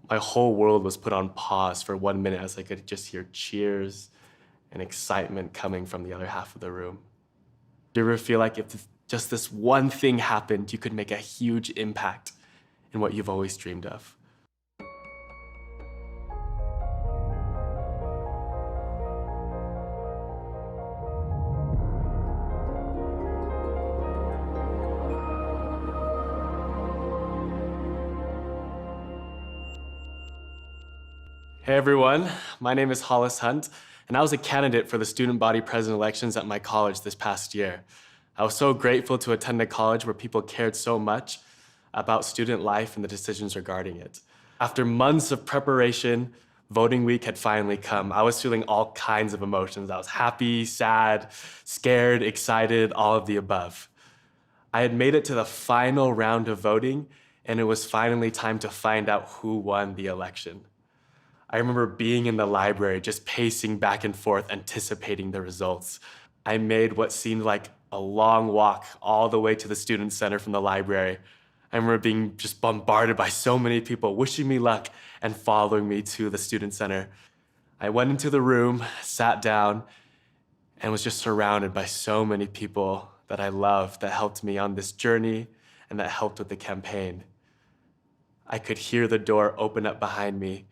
My whole world was put on pause for 1 minute as I could just hear cheers and excitement coming from the other half of the room. Do you ever feel like if just this one thing happened, you could make a huge impact in what you've always dreamed of? Hey everyone, my name is Hollis, and I was a candidate for the student body president elections at my college this past year. I was so grateful to attend a college where people cared so much about student life and the decisions regarding it. After months of preparation, voting week had finally come. I was feeling all kinds of emotions. I was happy, sad, scared, excited, all of the above. I had made it to the final round of voting, and it was finally time to find out who won the election. I remember being in the library, just pacing back and forth, anticipating the results. I made what seemed like a long walk all the way to the student center from the library. I remember being just bombarded by so many people wishing me luck and following me to the student center. I went into the room, sat down, and was just surrounded by so many people that I loved that helped me on this journey and that helped with the campaign. I could hear the door open up behind me,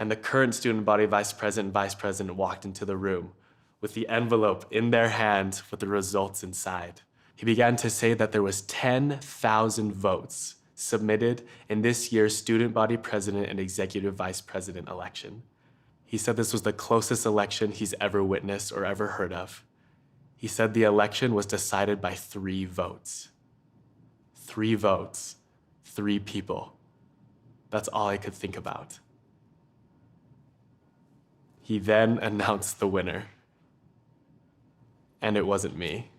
and the current student body vice president walked into the room with the envelope in their hand with the results inside. He began to say that there was 10,000 votes submitted in this year's student body president and executive vice president election. He said this was the closest election he's ever witnessed or ever heard of. He said the election was decided by 3 votes. 3 votes, 3 people. That's all I could think about. He then announced the winner. And it wasn't me.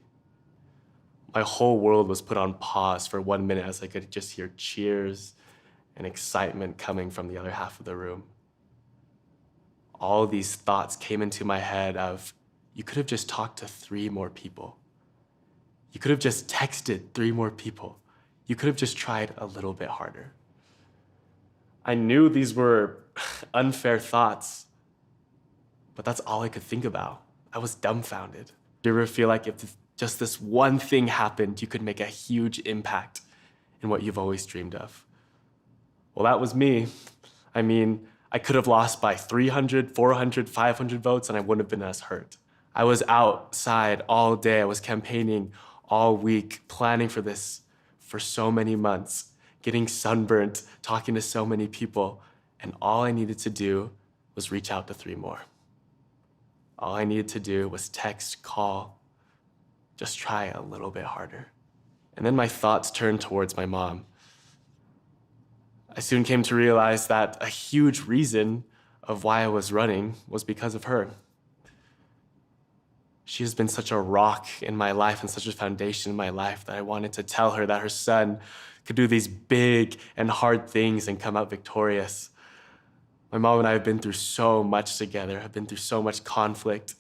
My whole world was put on pause for 1 minute as I could just hear cheers and excitement coming from the other half of the room. All these thoughts came into my head of, you could have just talked to 3 more people. You could have just texted 3 more people. You could have just tried a little bit harder. I knew these were unfair thoughts, but that's all I could think about. I was dumbfounded. Do you ever feel like if just this one thing happened, you could make a huge impact in what you've always dreamed of? Well, that was me. I mean, I could have lost by 300, 400, 500 votes and I wouldn't have been as hurt. I was outside all day. I was campaigning all week, planning for this for so many months, getting sunburnt, talking to so many people, and all I needed to do was reach out to 3 more. All I needed to do was text, call, just try a little bit harder. And then my thoughts turned towards my mom. I soon came to realize that a huge reason of why I was running was because of her. She has been such a rock in my life and such a foundation in my life that I wanted to tell her that her son could do these big and hard things and come out victorious. My mom and I have been through so much together, have been through so much conflict,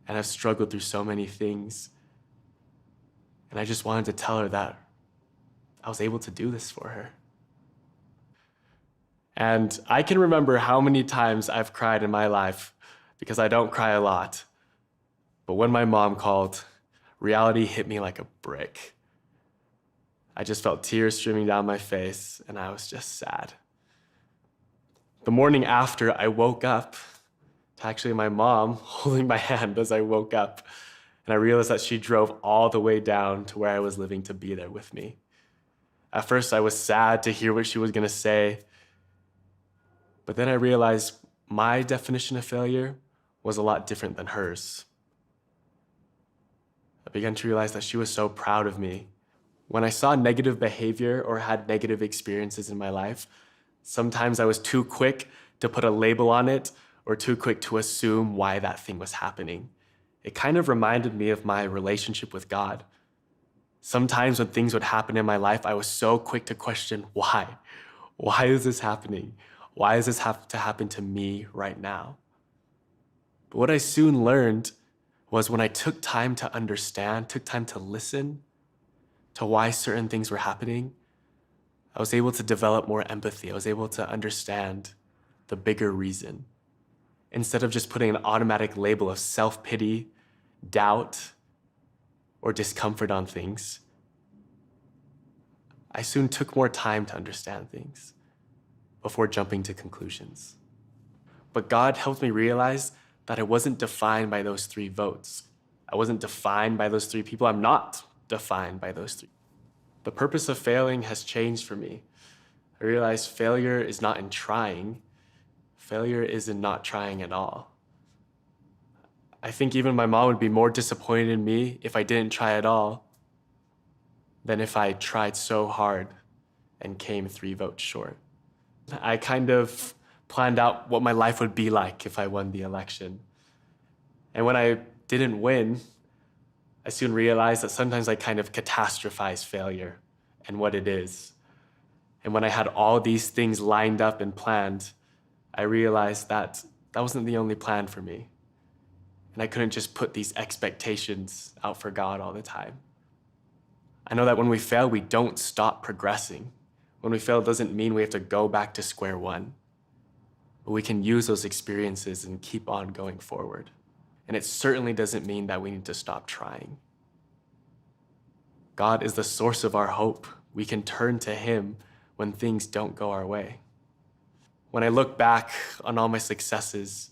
and have struggled through so many things. And I just wanted to tell her that I was able to do this for her. And I can remember how many times I've cried in my life because I don't cry a lot. But when my mom called, reality hit me like a brick. I just felt tears streaming down my face, and I was just sad. The morning after, I woke up to actually my mom holding my hand as I woke up. And I realized that she drove all the way down to where I was living to be there with me. At first, I was sad to hear what she was going to say. But then I realized my definition of failure was a lot different than hers. I began to realize that she was so proud of me. When I saw negative behavior or had negative experiences in my life, sometimes I was too quick to put a label on it or too quick to assume why that thing was happening. It kind of reminded me of my relationship with God. Sometimes when things would happen in my life, I was so quick to question why. Why is this happening? Why does this have to happen to me right now? But what I soon learned was when I took time to understand, took time to listen to why certain things were happening, I was able to develop more empathy. I was able to understand the bigger reason. Instead of just putting an automatic label of self-pity, doubt, or discomfort on things, I soon took more time to understand things before jumping to conclusions. But God helped me realize that I wasn't defined by those 3 votes. I wasn't defined by those 3 people. I'm not defined by those 3. The purpose of failing has changed for me. I realized failure is not in trying. Failure is in not trying at all. I think even my mom would be more disappointed in me if I didn't try at all than if I tried so hard and came 3 votes short. I kind of planned out what my life would be like if I won the election. And when I didn't win, I soon realized that sometimes I kind of catastrophize failure and what it is. And when I had all these things lined up and planned, I realized that that wasn't the only plan for me. And I couldn't just put these expectations out for God all the time. I know that when we fail, we don't stop progressing. When we fail, it doesn't mean we have to go back to square one. But we can use those experiences and keep on going forward. And it certainly doesn't mean that we need to stop trying. God is the source of our hope. We can turn to Him when things don't go our way. When I look back on all my successes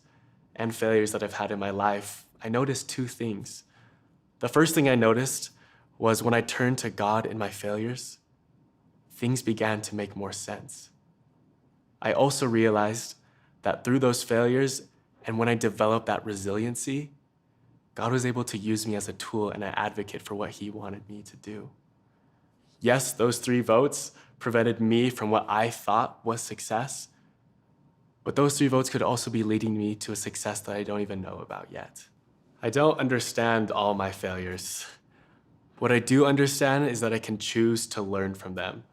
and failures that I've had in my life, I noticed 2 things. The first thing I noticed was when I turned to God in my failures, things began to make more sense. I also realized that through those failures, and when I developed that resiliency, God was able to use me as a tool and an advocate for what He wanted me to do. Yes, those 3 votes prevented me from what I thought was success, but those 3 votes could also be leading me to a success that I don't even know about yet. I don't understand all my failures. What I do understand is that I can choose to learn from them.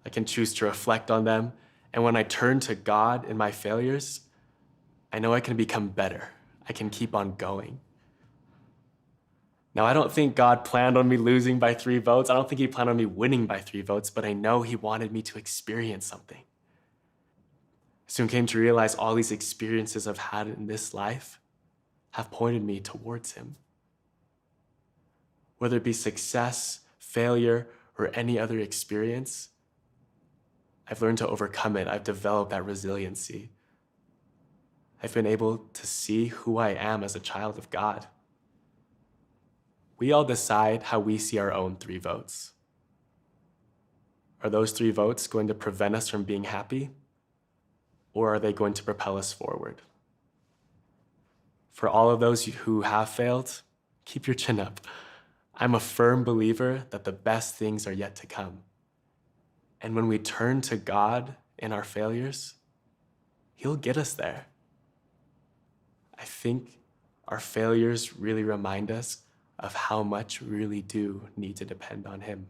I can choose to reflect on them. And when I turn to God in my failures, I know I can become better. I can keep on going. Now, I don't think God planned on me losing by 3 votes. I don't think He planned on me winning by 3 votes, but I know He wanted me to experience something. I soon came to realize all these experiences I've had in this life have pointed me towards Him. Whether it be success, failure, or any other experience, I've learned to overcome it. I've developed that resiliency. I've been able to see who I am as a child of God. We all decide how we see our own 3 votes. Are those 3 votes going to prevent us from being happy? Or are they going to propel us forward? For all of those who have failed, keep your chin up. I'm a firm believer that the best things are yet to come. And when we turn to God in our failures, He'll get us there. I think our failures really remind us of how much we really do need to depend on Him.